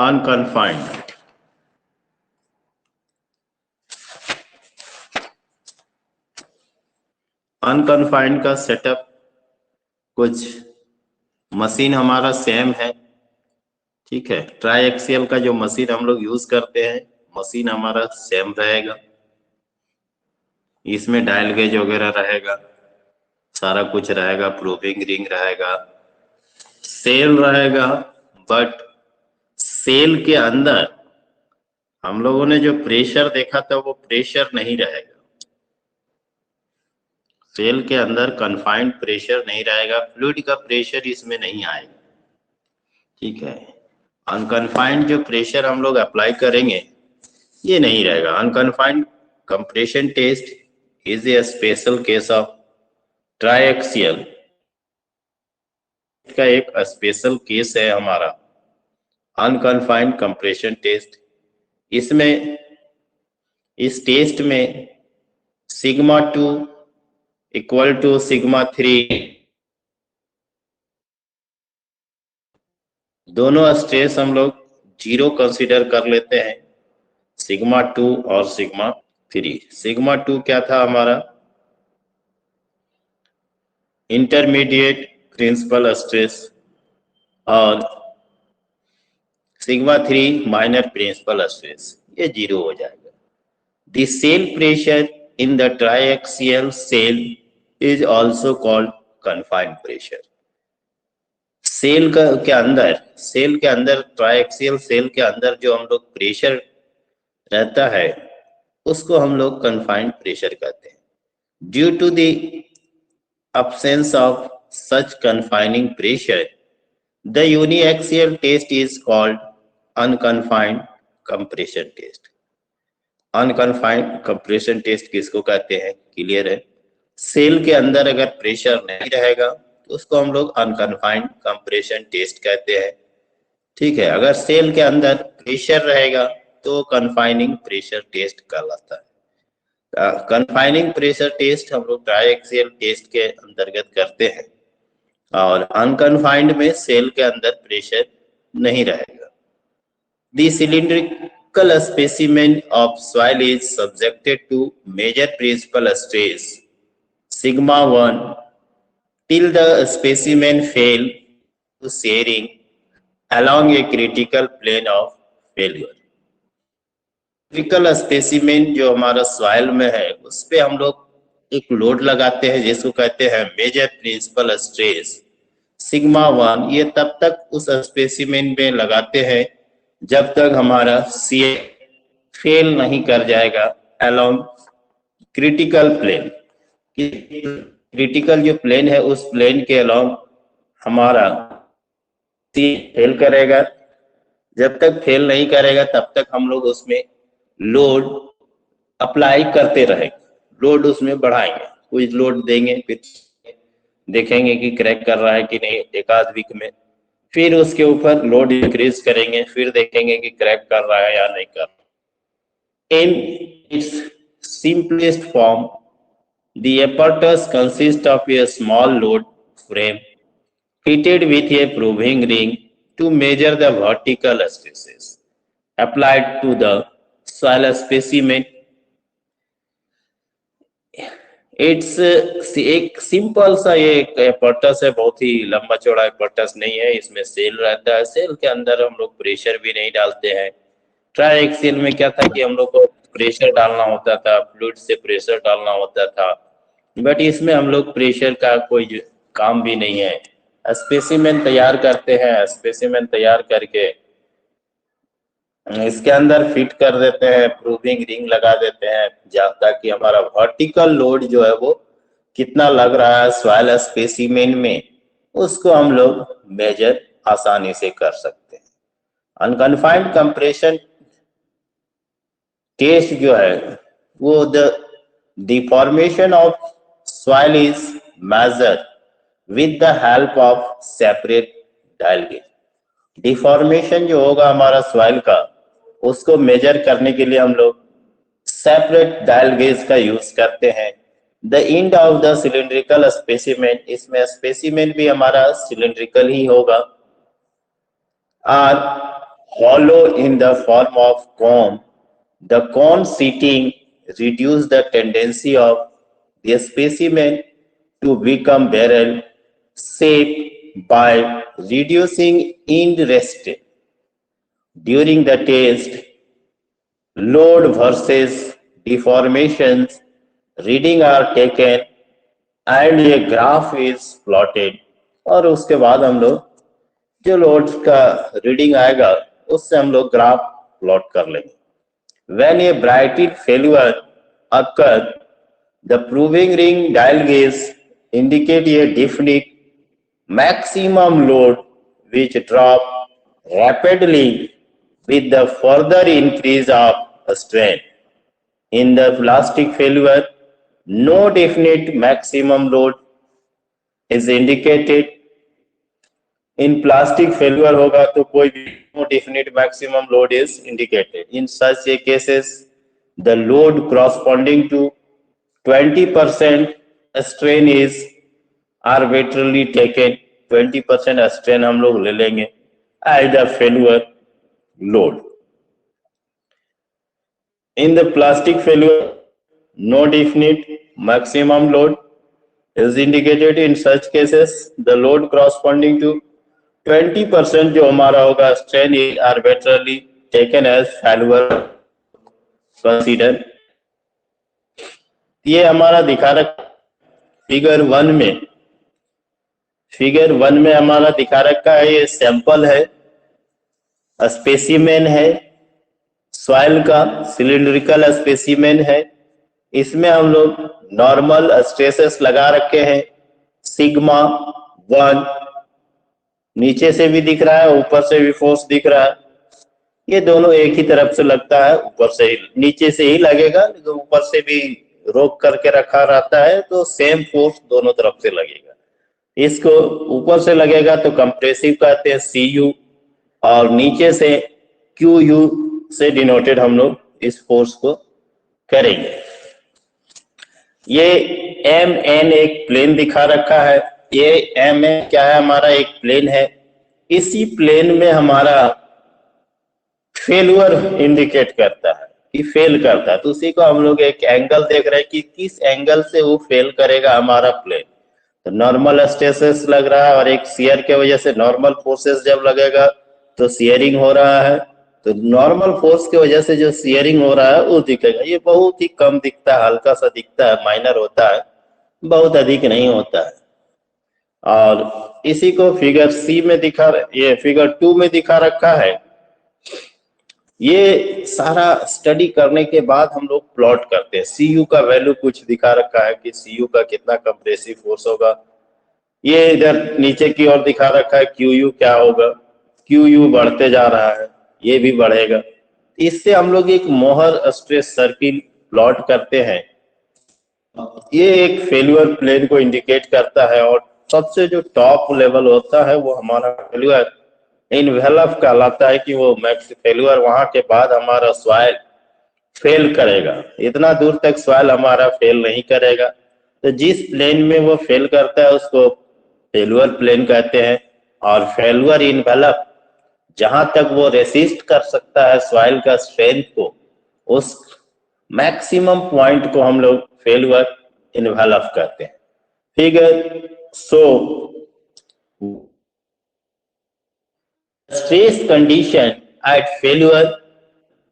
Unconfined. Unconfined का setup, कुछ machine हमारा सेम है, ठीक है। ट्राई एक्सियल का जो मशीन हम लोग यूज करते हैं, मशीन हमारा सेम रहेगा। इसमें डायल गेज वगैरह रहेगा, सारा कुछ रहेगा, प्रूविंग रिंग रहेगा, सेल रहेगा। बट सेल के अंदर हम लोगों ने जो प्रेशर देखा था वो प्रेशर नहीं रहेगा। सेल के अंदर कन्फाइंड प्रेशर नहीं रहेगा, फ्लूइड का प्रेशर इसमें नहीं आएगा, ठीक है। अनकन्फाइंड जो प्रेशर हम लोग अप्लाई करेंगे ये नहीं रहेगा। Unconfined compression test is a special case of triaxial का एक स्पेशल केस है हमारा अनकन्फाइंड कंप्रेशन टेस्ट। इसमें इस टेस्ट में सिग्मा 2 इक्वल टू सिग्मा 3 दोनों स्ट्रेस हम लोग 0 कंसीडर कर लेते हैं, सिग्मा 2 और सिग्मा 3। सिग्मा 2 क्या था हमारा? इंटरमीडिएट प्रिंसिपल स्ट्रेस, और सिग्मा 3 माइनर प्रिंसिपल स्ट्रेस, ये 0 हो जाएगा। The cell pressure in the triaxial cell is also called confined pressure. Cell के अंदर ट्राइएक्सियल सेल के अंदर जो हम लोग प्रेशर रहता है उसको हम लोग कन्फाइंड प्रेशर कहते हैं। Due to the absence of such confining pressure, the uniaxial test is called unconfined compression test. Unconfined compression test किसको कहते हैं? क्लियर है। सेल के अंदर अगर प्रेशर नहीं रहेगा तो उसको हम लोग अनकन्फाइंड कंप्रेशन टेस्ट कहते हैं, ठीक है। अगर सेल के अंदर प्रेशर रहेगा तो कन्फाइनिंग प्रेशर टेस्ट कहलाता है। कन्फाइनिंग प्रेशर टेस्ट हम लोग ट्राइएक्सियल टेस्ट के अंतर्गत करते हैं, और अनकन्फाइंड में सेल के अंदर प्रेशर नहीं रहेगा। The cylindrical specimen of soil is subjected to major principal stress sigma 1 till the specimen fail to sharing along a critical plane of failure. Critical specimen जो हमारा सॉइल में है उस पे हम लोग एक लोड लगाते हैं जिसको कहते हैं मेजर प्रिंसिपल स्ट्रेस सिग्मा 1। ये तब तक उस स्पेसिमेन में लगाते हैं जब तक हमारा सीए फेल नहीं कर जाएगा अलोंग क्रिटिकल प्लेन। क्रिटिकल जो प्लेन है उस प्लेन के अलोंग हमारा सी फेल करेगा। जब तक फेल नहीं करेगा तब तक हम लोग उसमें लोड अप्लाई करते रहेंगे, लोड उसमें बढ़ाएंगे, कुछ लोड देंगे, फिर देखेंगे कि क्रैक कर रहा है कि नहीं एक आध वीक में, फिर उसके ऊपर लोड इंक्रीज करेंगे, फिर देखेंगे कि क्रैक कर रहा है या नहीं कर रहा। In its simplest form the apparatus consists of a small load frame fitted with a proving ring to measure the vertical stresses applied to the soil specimen. It's एक सिंपल सा ये apparatus है, बहुत ही लंबा चौड़ा apparatus नहीं है। इसमें सेल रहता है, सेल के अंदर हम लोग प्रेशर भी नहीं डालते हैं। ट्राइएक्सियल में क्या था कि हम लोग को प्रेशर डालना होता था, फ्लूइड से प्रेशर डालना होता था, बट इसमें हम लोग प्रेशर का कोई काम भी नहीं है। स्पेसिमेन तैयार करते हैं, स्पेसिमेन तैयार करके इसके अंदर फिट कर देते हैं, प्रूविंग रिंग लगा देते हैं, ताकि हमारा वर्टिकल लोड जो है वो कितना लग रहा है सॉइल स्पेसिमेन में उसको हम लोग मेजर आसानी से कर सकते हैं। अनकन्फाइंड कंप्रेशन टेस्ट जो है वो the deformation of soil is measured with the help of separate dial gauge. Deformation जो होगा हमारा सॉइल का उसको मेजर करने के लिए हम लोग सेपरेट डायल गेज का यूज करते हैं। The end of the cylindrical specimen, इसमें स्पेसिमेन भी हमारा सिलिंड्रिकल ही होगा, और hollow in the form of cone. The cone seating reduce the tendency of the specimen to become barrel shape by reducing end rest during the test. Load versus deformations reading are taken and a graph is plotted. और उसके बाद हम लोग जो loads का reading आएगा उससे हम लोग ग्राफ प्लॉट कर लेंगे. When a brighted failure occurs, the proving ring dial gauge indicate a definite maximum load which drop rapidly with the further increase of strain. In the plastic failure, no definite maximum load is indicated. In plastic failure होगा तो कोई भी no definite maximum load is indicated. In such a cases, the load corresponding to 20% strain is arbitrarily taken. 20% strain हम लोग ले लेंगे as the failure load. In the plastic failure, no definite maximum load is indicated. In such cases, the load corresponding to 20% जो हमारा होगा strain is arbitrarily taken as failure consider. ये हमारा दिखा रखा फिगर 1 में हमारा दिखा रखा है. ये सैंपल है, स्पेसिमेन है सॉइल का, सिलिंड्रिकल स्पेसिमेन है. इसमें हम लोग नॉर्मल स्ट्रेसेस लगा रखे हैं. सिग्मा 1 नीचे से भी दिख रहा है, ऊपर से भी फोर्स दिख रहा है. ये दोनों एक ही तरफ से लगता है, ऊपर से ही नीचे से ही लगेगा, लेकिन ऊपर से भी रोक करके रखा रहता है तो सेम फोर्स दोनों तरफ से लगेगा. इसको ऊपर से लगेगा तो कंप्रेसिव कहते हैं CU, और नीचे से QU से डिनोटेड हम लोग इस फोर्स को करेंगे. ये MN एक प्लेन दिखा रखा है. ये MN क्या है, हमारा एक प्लेन है. इसी प्लेन में हमारा फेल्यूर इंडिकेट करता है कि फेल करता है, तो उसी को हम लोग एक एंगल देख रहे हैं कि किस एंगल से वो फेल करेगा हमारा प्लेन. तो नॉर्मल स्ट्रेसेस लग रहा है और एक शियर के वजह से नॉर्मल फोर्सेस जब लगेगा तो शियरिंग हो रहा है. तो नॉर्मल फोर्स की वजह से जो शियरिंग हो रहा है वो दिखेगा. ये बहुत ही कम दिखता है, हल्का सा दिखता है, माइनर होता है, बहुत अधिक नहीं होता है. और इसी को फिगर C में ये फिगर 2 में दिखा रखा है. ये सारा स्टडी करने के बाद हम लोग प्लॉट करते हैं. CU का वैल्यू कुछ दिखा रखा है कि CU का कितना कंप्रेसिव फोर्स होगा. ये इधर नीचे की ओर दिखा रखा है QU क्या होगा. QU बढ़ते जा रहा है, ये भी बढ़ेगा. इससे हम लोग एक मोहर स्ट्रेस सर्किल प्लॉट करते हैं. ये एक फेल्यूर प्लेन को इंडिकेट करता है, और सबसे जो टॉप लेवल होता है वो हमारा फेल्यूर इनवेलप कहलाता है कि वो मैक्स फेल्यूर वहां के बाद हमारा सॉइल फेल करेगा. इतना दूर तक सॉइल हमारा फेल नहीं करेगा. तो जिस प्लेन में वो फेल करता है उसको फेल्यूर प्लेन कहते हैं. और फेल्यूर इनवेलप जहां तक वो रेसिस्ट कर सकता है सॉइल का स्ट्रेंथ को, उस मैक्सिमम पॉइंट को हम लोग फेल्यूर इनवेलप कहते हैं. Figure stress condition at failure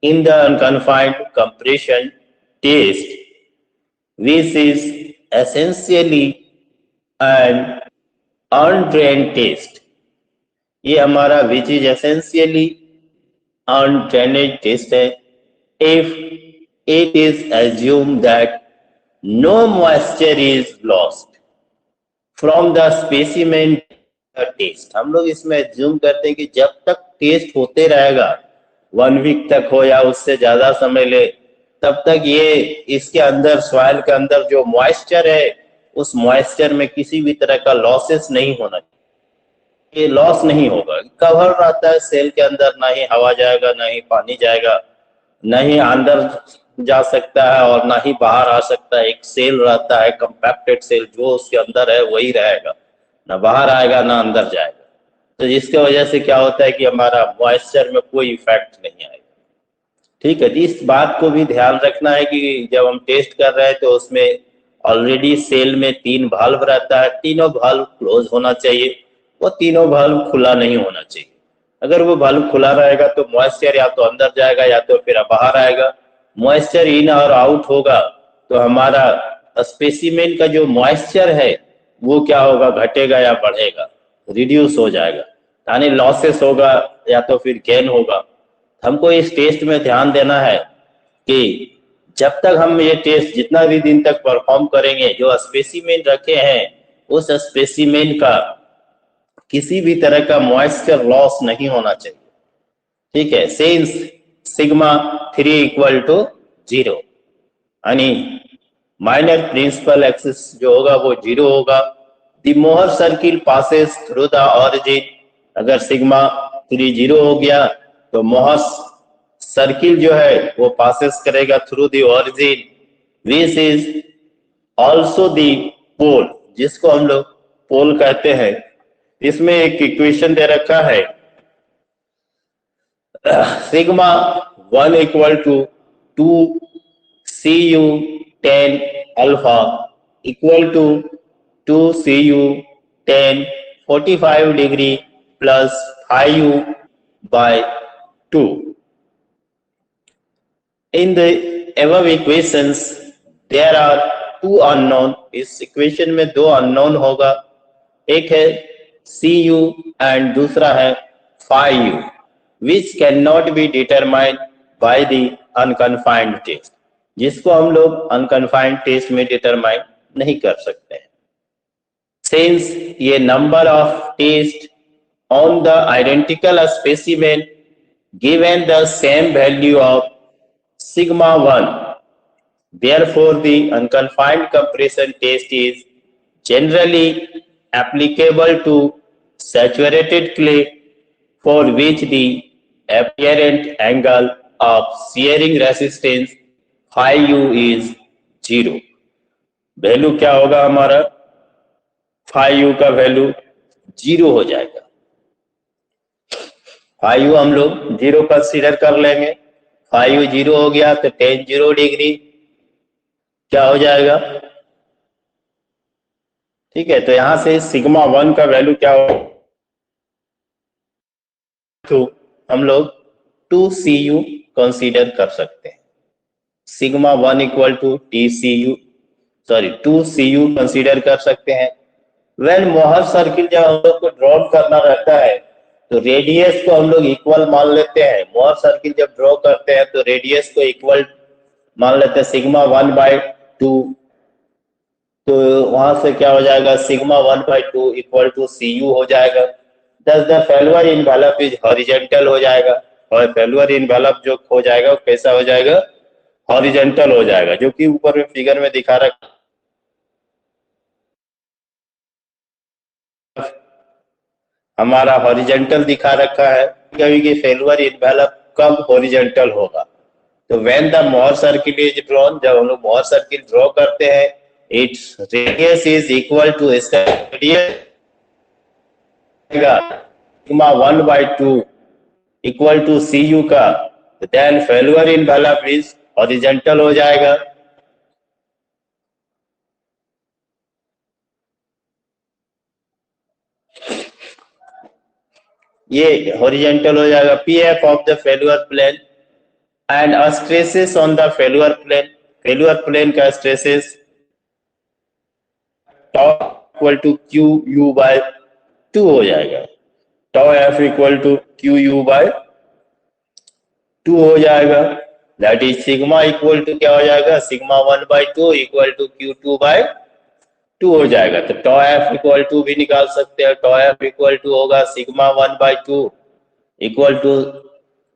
in the unconfined compression test, which is essentially an untrained test. ये हमारा which is essentially untrained test है. If it is assumed that no moisture is lost from the specimen test, हम लोग इसमें assume करते हैं कि जब तक टेस्ट होते रहेगा 1 वीक तक हो या उससे ज्यादा समय ले, तब तक ये इसके अंदर सॉइल के अंदर जो मॉइस्चर है उस मॉइस्चर में किसी भी तरह का लॉसेस नहीं होना. ये लॉस नहीं होगा, कवर रहता है सेल के अंदर, ना ही हवा जाएगा ना ही पानी जाएगा, ना ही अंदर जा सकता है और ना ही बाहर आ सकता है. एक सेल रहता है कंपैक्टेड सेल, जो उसके अंदर है वही रहेगा, ना बाहर आएगा ना अंदर जाएगा. तो जिसकी वजह से क्या होता है कि हमारा मॉइस्चर में कोई इफेक्ट नहीं आएगा। ठीक है, तो इस बात को भी ध्यान रखना है कि जब हम टेस्ट कर रहे हैं तो उसमें ऑलरेडी सेल में 3 वाल्व रहता है, तीनों वाल्व क्लोज होना चाहिए, वो तीनों वाल्व खुला नहीं होना चाहिए। अगर वो वाल्व खुला रहेगा तो मॉइस्चर या तो अंदर जाएगा या तो फिर बाहर आएगा। मॉइस्चर इन और आउट होगा तो हमारा स्पेसिमेन का जो मॉइस्चर है वो क्या होगा, घटेगा या बढ़ेगा, रिड्यूस हो जाएगा, यानी लॉसेस होगा या तो फिर गेन होगा। हमको इस टेस्ट में ध्यान देना है कि जब तक हम ये टेस्ट जितना भी दिन तक परफॉर्म करेंगे, जो स्पेसिमेन रखे हैं उस स्पेसिमेन का किसी भी तरह का मॉइस्चर लॉस नहीं होना चाहिए। ठीक है, सिंस सिग्मा 3 इक्वल टू 0 यानी माइनर प्रिंसिपल एक्सिस जो होगा वो 0 होगा। The Mohr circle passes through the origin, अगर सिग्मा 3 0 हो गया तो मोहर सर्किल जो है वो पासेस करेगा through the origin which is also the pole, जिसको हम लोग पोल कहते हैं। इसमें एक इक्वेशन दे रखा है, sigma 1 equal to 2 cu tan alpha equal to 2 cu tan 45 degree plus 5u by 2। In the above equations there are two unknown, इस इक्वेशन में 2 अननोन होगा, एक है cu एंड दूसरा है phi u, which cannot be determined by the unconfined test, जिसको हम लोग अनकन्फाइंड टेस्ट में डिटरमाइन नहीं कर सकते हैं। सिंस ये number of test on the identical specimen given the same value of sigma 1, therefore the unconfined compression test is generally applicable to saturated clay, for which the apparent angle of shearing resistance phi u is 0। Value क्या होगा हमारा, phi u का value 0 हो जाएगा। phi u हम लोग 0 consider कर लेंगे। phi u 0 हो गया तो tan 0 डिग्री क्या हो जाएगा। ठीक है, तो यहां से सिग्मा 1 का वैल्यू क्या हो, तो हम लोग 2 cu कंसीडर कर सकते हैं। Sigma 1 equal to 2 cu consider कर सकते हैं। वेन मोहर सर्किल जब हम लोग को ड्रॉ करना रहता है तो रेडियस को हम लोग इक्वल मान लेते हैं। मोहर सर्किल जब ड्रॉ करते हैं तो रेडियस को इक्वल मान लेते हैं सिग्मा 1/2, तो वहां से क्या हो जाएगा, सिग्मा 1/2 इक्वल टू cu हो जाएगा। दस the failure envelope is horizontal हो जाएगा, और फेल्योर इनवेलप जो हो जाएगा वो कैसा हो जाएगा, हॉरिजॉन्टल हो जाएगा, जो कि ऊपर में फिगर में दिखा रखा हमारा हॉरिजॉन्टल दिखा रखा है। कभी कि फेल्योर इनवेलप कब हॉरिजॉन्टल होगा, तो when the Mohr circle is drawn, जब हम लोग मोहर सर्किल ड्रॉ करते हैं, its radius is equal to radius sigma 1/2 equal to cu का, then failure envelope is horizontal हो जाएगा। ये हॉरिजॉन्टल हो जाएगा। pf of the failure plane and stresses on the failure plane, failure plane का stresses tau equal to QU/2 हो जाएगा। tau f equal to QU/2 हो जाएगा। That is sigma equal to क्या हो जाएगा, सिग्मा 1/2 इक्वल टू Q2/2 हो जाएगा। तो tau f इक्वल टू भी निकाल सकते हैं। tau f इक्वल टू होगा sigma 1/2 equal to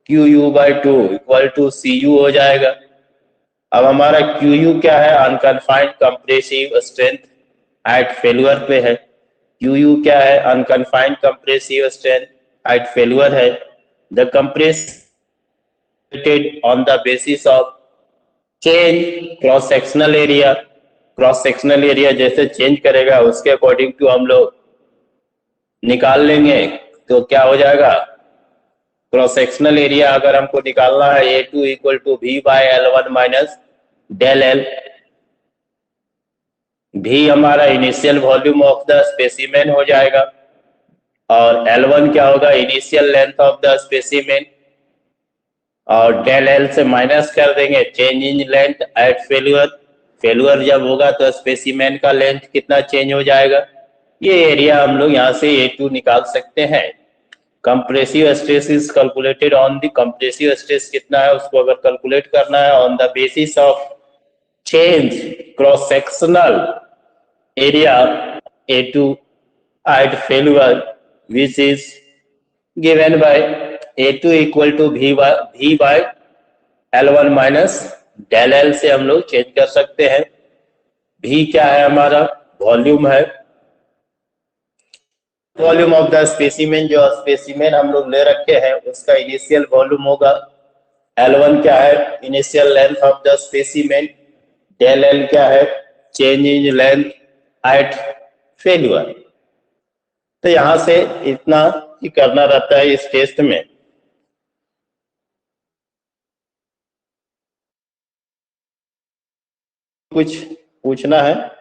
QU/2 equal to cu हो जाएगा। अब हमारा QU क्या है, unconfined compressive strength at failure पे है। QU क्या है, unconfined compressive strength at failure है। The compressed on the basis of change cross sectional area, cross sectional area जैसे चेंज करेगा उसके अकॉर्डिंग टू हम लोग निकाल लेंगे। तो क्या हो जाएगा, क्रॉस सेक्शनल एरिया अगर हमको निकालना है A2 equal to V by L1 minus del L. V हमारा initial volume of the specimen हो जाएगा और L1 क्या होगा, initial length of the specimen, और डेल एल से माइनस कर देंगे change in length at failure. Failure जब होगा तो स्पेसिमेन का लेंथ कितना चेंज हो जाएगा। ये एरिया हम लोग यहाँ से A2 निकाल सकते हैं। Compressive stress is calculated on the, compressive stress कितना है उसको अगर कैलकुलेट करना है on the basis of change cross sectional area A2 at failure which is given by A2 equal to V by L1 minus del L से हम लोग change कर सकते हैं। V क्या है हमारा, वॉल्यूम है, वॉल्यूम ऑफ द स्पेसिमेन, जो स्पेसिमेन हम लोग ले रखे हैं उसका इनिशियल वॉल्यूम होगा। L1 क्या है, initial length of the specimen, del L क्या है, change in length at failure. तो यहां से इतना ही करना रहता है इस टेस्ट में। कुछ पूछना है?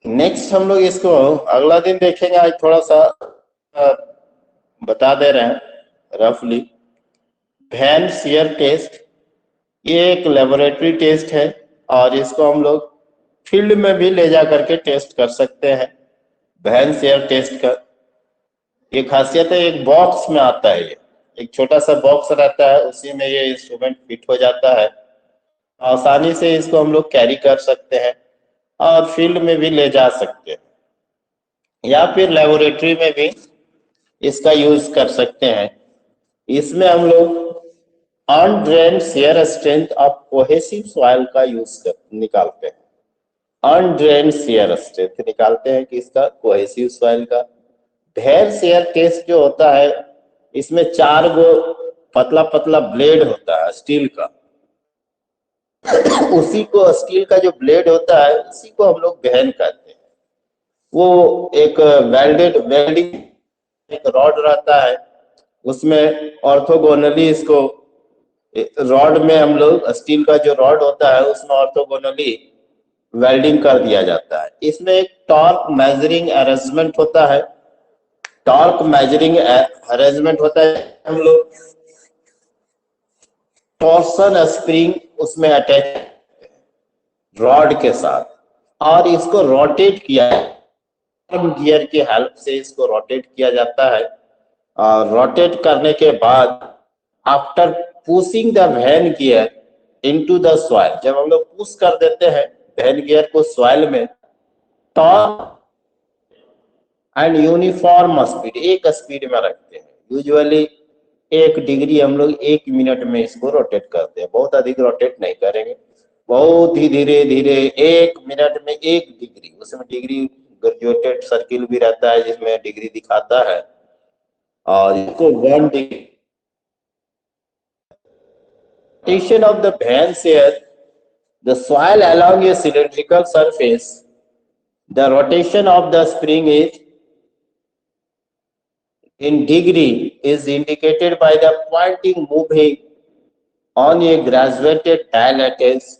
नेक्स्ट हम लोग इसको अगला दिन देखेंगे। आज थोड़ा सा बता दे रहे हैं रफली। वैन शियर टेस्ट, ये एक लेबोरेटरी टेस्ट है और इसको हम लोग फील्ड में भी ले जा करके टेस्ट कर सकते हैं। वैन शियर टेस्ट का ये खासियत है, एक बॉक्स में आता है, ये एक छोटा सा बॉक्स रहता है, उसी में ये इंस्ट्रूमेंट फिट हो जाता है। आसानी से इसको हम लोग कैरी कर सकते हैं और फील्ड में भी ले जा सकते हैं या फिर लेबोरेटरी में भी इसका यूज कर सकते हैं। इसमें हम लोग undrained shear strength of cohesive soil का यूज कर निकालते हैं। अनड्रेन्ड शियर स्ट्रेंथ निकालते हैं कि इसका कोहेसिव सॉइल का। ढेर शियर टेस्ट जो होता है इसमें 4 गो पतला पतला ब्लेड होता है स्टील का। उसी को स्टील का जो ब्लेड होता है उसी को हम लोग वैन कहते हैं। वो एक वेल्डिंग एक रॉड रहता है, उसमें ऑर्थोगोनली इसको रॉड में हम लोग स्टील का जो रॉड होता है उसमें ऑर्थोगोनली वेल्डिंग कर दिया जाता है। इसमें एक टॉर्क मेजरिंग अरेंजमेंट होता है। टॉर्क मेजरिंग अरेंजमेंट होता है, हम लोग टॉर्सन स्प्रिंग उसमें अटैच रॉड के साथ और इसको रोटेट किया गियर की हेल्प से इसको रोटेट किया जाता है। और रोटेट करने के बाद after pushing the vane gear into the soil, जब हम लोग पुश कर देते हैं वैन गियर को सॉइल में, टॉर्क एंड यूनिफॉर्म स्पीड, एक स्पीड में रखते हैं। यूजुअली 1 डिग्री हम लोग 1 मिनट में इसको रोटेट करते हैं, बहुत अधिक रोटेट नहीं करेंगे, बहुत ही धीरे धीरे 1 मिनट में 1 डिग्री। उसमें डिग्री ग्रेजुएटेड सर्किल भी रहता है जिसमें डिग्री दिखाता है और इसको 1 degree. rotation of the van shear, the soil along a cylindrical surface, the rotation of the spring is in degree is indicated by the pointing moving on a graduated dial attached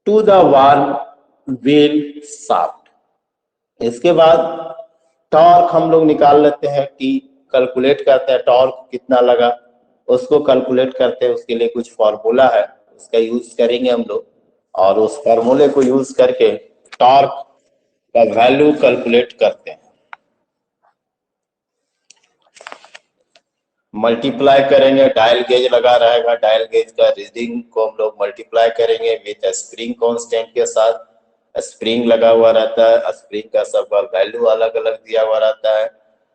to the worm wheel shaft. इसके बाद torque हम लोग निकाल लेते हैं, T calculate करते हैं torque कितना लगा। उसको कैलकुलेट करते हैं। उसके लिए कुछ फॉर्मूला है, उसका यूज करेंगे हम लोग, और उस फॉर्मूले को यूज करके टॉर्क का वैल्यू कैलकुलेट करते हैं। मल्टीप्लाई करेंगे, डायल गेज लगा रहेगा, डायल गेज का रीडिंग को हम लोग मल्टीप्लाई करेंगे विथ स्प्रिंग कांस्टेंट के साथ। स्प्रिंग लगा हुआ रहता है, स्प्रिंग का सबका वैल्यू अलग अलग दिया हुआ रहता है।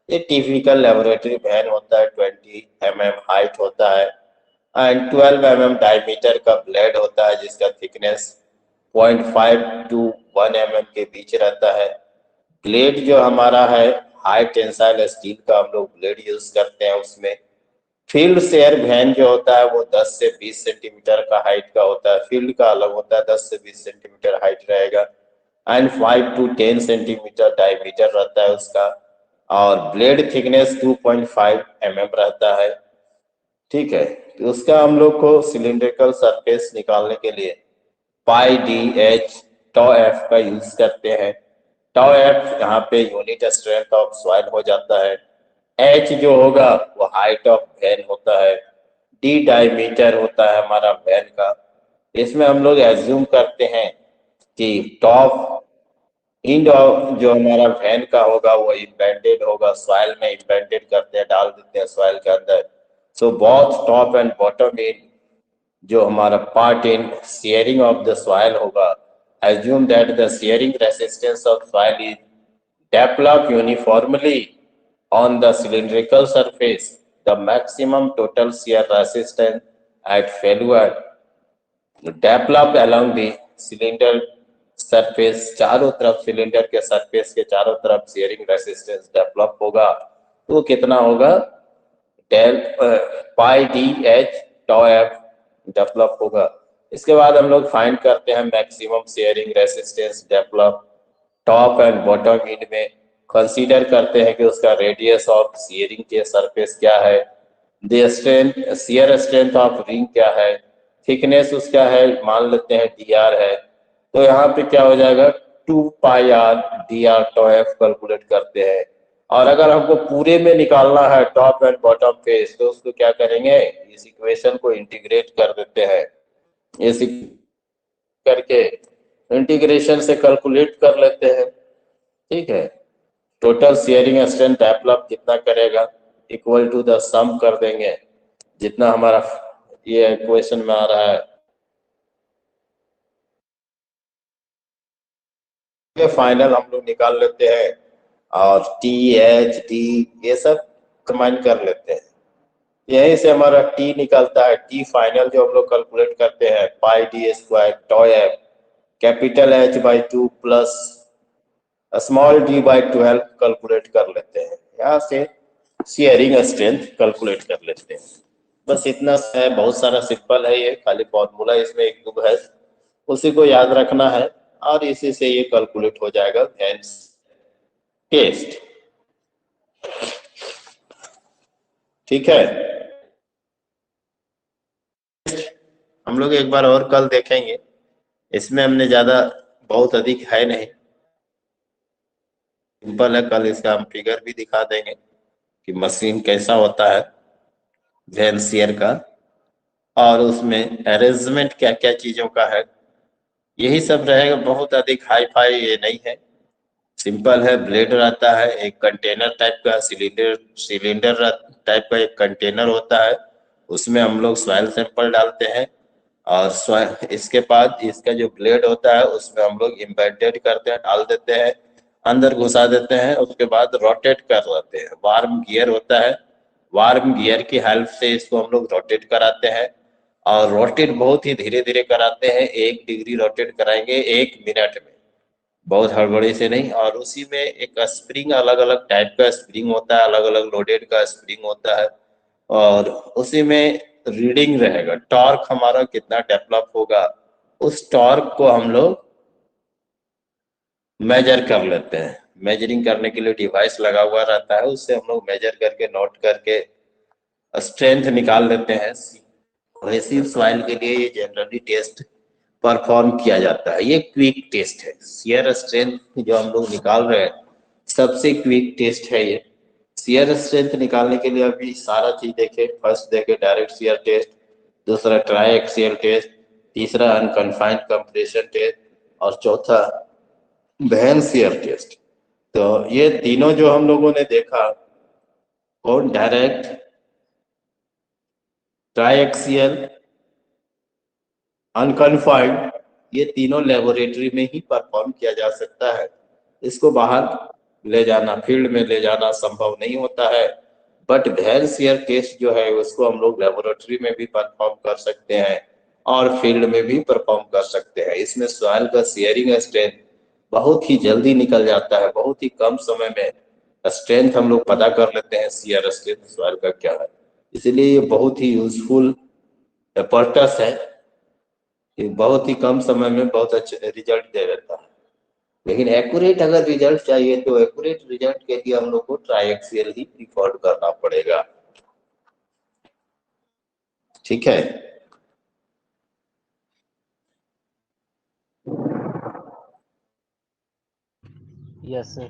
ये टिपिकल लेबोरेटरी वैन होता है, 20 mm हाइट होता है एंड 12 mm डायमीटर का ब्लेड होता है, जिसका थिकनेस 0.5 to 1 mm के बीच रहता है। ब्लेड जो हमारा है हाई टेंसाइल स्टील का हम लोग ब्लेड यूज करते हैं। उसमें फील्ड शेयर वैन जो होता है वो 10 से 20 सेंटीमीटर का हाइट का होता है, फील्ड का अलग होता है, 10 से 20 सेंटीमीटर हाइट रहेगा एंड 5 to 10 सेंटीमीटर डायमीटर रहता है उसका, और ब्लेड थिकनेस 2.5 mm रहता है। ठीक है, तो उसका हम लोग को सिलिंड्रिकल सरफेस निकालने के लिए पाई डी एच टॉ एफ का यूज करते हैं। टॉ एफ यहाँ पे यूनिट स्ट्रेंथ ऑफ सॉइल हो जाता है। एच जो होगा वो हाइट ऑफ वैन होता है। डी डायमीटर होता है हमारा वैन का। इसमें हम लोग एज्यूम करते हैं कि टॉप इंड जो हमारा वैन का होगा वो इम्बेडेड होगा, सॉइल में इम्बेडेड करते हैं, डाल देते हैं सॉइल के अंदर। So both top and bottom end जो हमारा part in shearing of the soil होगा, assume that the shearing resistance of soil is developed uniformly on the cylindrical surface. The maximum total shear resistance at failure developed along the cylinder surface, चारों तरफ cylinder के surface के चारों तरफ sharing resistance develop होगा, तो वो कितना होगा, del pi D H tau F develop होगा। इसके बाद हम लोग फाइंड करते हैं maximum shearing resistance develop top and bottom end में। कंसीडर करते हैं कि उसका रेडियस ऑफ शेयरिंग के सरफेस क्या है, the strength shear strength of ring क्या है, थिकनेस उसका है, मान लेते हैं डी आर है। तो यहाँ पे क्या हो जाएगा, 2 पाई आर डी आर टॉ एफ कैलकुलेट करते हैं। और अगर हमको पूरे में निकालना है टॉप एंड बॉटम फेस, तो उसको क्या करेंगे, इस इक्वेशन को इंटीग्रेट कर देते हैं। इस करके इंटीग्रेशन से कैलकुलेट कर लेते हैं। ठीक है, टोटल शेयरिंग स्ट्रेंथ डेवलप कितना करेगा, इक्वल टू द सम कर देंगे जितना हमारा ये इक्वेशन में आ रहा है। फाइनल हम लोग निकाल लेते हैं और टी एच डी ये सब कंबाइन कर लेते हैं। यहीं से हमारा टी निकलता है। टी फाइनल जो हम लोग कैलकुलेट करते हैं, pi d square tau f capital h by 2 plus small d by 12 calculate कर लेते हैं। यहाँ से शेयरिंग स्ट्रेंथ कैलकुलेट कर लेते हैं। बस इतना है, बहुत सारा सिंपल है ये, खाली फॉर्मूला इसमें एक दो है, उसी को याद रखना है और इसी से ये कैलकुलेट हो जाएगा वैन्स टेस्ट। ठीक है, हम लोग एक बार और कल देखेंगे। इसमें हमने ज्यादा बहुत अधिक है नहीं, सिंपल है। कल इसका हम फिगर भी दिखा देंगे कि मशीन कैसा होता है वैन शेयर का, और उसमें अरेंजमेंट क्या क्या चीजों का है, यही सब रहेगा। बहुत अधिक हाई फाई ये नहीं है, सिंपल है। ब्लेड रहता है, एक कंटेनर टाइप का सिलेंडर सिलेंडर टाइप का एक कंटेनर होता है, उसमें हम लोग सॉइल सैंपल डालते हैं और इसके बाद इसका जो ब्लेड होता है उसमें हम लोग इम्बेडेड करते हैं, डाल देते हैं, अंदर घुसा देते हैं, उसके बाद रोटेट कर देते हैं। वार्म गियर होता है, वार्म गियर की हेल्प से इसको हम लोग रोटेट कराते हैं, और रोटेट बहुत ही धीरे धीरे कराते हैं। 1 डिग्री रोटेट कराएंगे 1 मिनट में, बहुत हड़बड़ी से नहीं। और उसी में एक स्प्रिंग, अलग अलग टाइप का स्प्रिंग होता है, अलग अलग लोडेड का स्प्रिंग होता है, और उसी में रीडिंग रहेगा, टॉर्क हमारा कितना डेवलप होगा, उस टॉर्क को हम लोग मेजर कर लेते हैं। मेजरिंग करने के लिए डिवाइस लगा हुआ रहता है, उससे हम लोग मेजर करके नोट करके स्ट्रेंथ निकाल लेते हैं। कोहेसिव सॉइल के लिए ये जनरली टेस्ट परफॉर्म किया जाता है। ये क्विक टेस्ट है, शेयर स्ट्रेंथ जो हम लोग निकाल रहे हैं सबसे क्विक टेस्ट है ये। शियर स्ट्रेंथ निकालने के लिए अभी सारा चीज देखे। फर्स्ट देखे डायरेक्ट शियर टेस्ट, दूसरा ट्राई एक्सियल टेस्ट, तीसरा अनकन्फाइंड कंप्रेशन टेस्ट, और चौथा वैन शियर टेस्ट। तो ये तीनों जो हम लोगों ने देखा, कौन, डायरेक्ट, ट्राई एक्सियल, अनकन्फाइंड, ये तीनों लेबोरेटरी में ही परफॉर्म किया जा सकता है। इसको बाहर ले जाना, फील्ड में ले जाना संभव नहीं होता है। बट वैन शियर टेस्ट जो है उसको हम लोग लेबोरेटरी में भी परफॉर्म कर सकते हैं और फील्ड में भी परफॉर्म कर सकते हैं। इसमें सॉइल का शेयरिंग स्ट्रेंथ बहुत ही जल्दी निकल जाता है, बहुत ही कम समय में स्ट्रेंथ हम लोग पता कर लेते हैं शियर स्ट्रेंथ सॉइल का क्या है। इसलिए ये बहुत ही यूजफुल एपर्टस है, ये बहुत ही कम समय में बहुत अच्छे रिजल्ट दे देता है। लेकिन एक्यूरेट अगर रिजल्ट चाहिए तो एक्यूरेट रिजल्ट के लिए हम लोग को ट्राइएक्सियल ही प्रिफर करना पड़ेगा। ठीक है। Yes sir.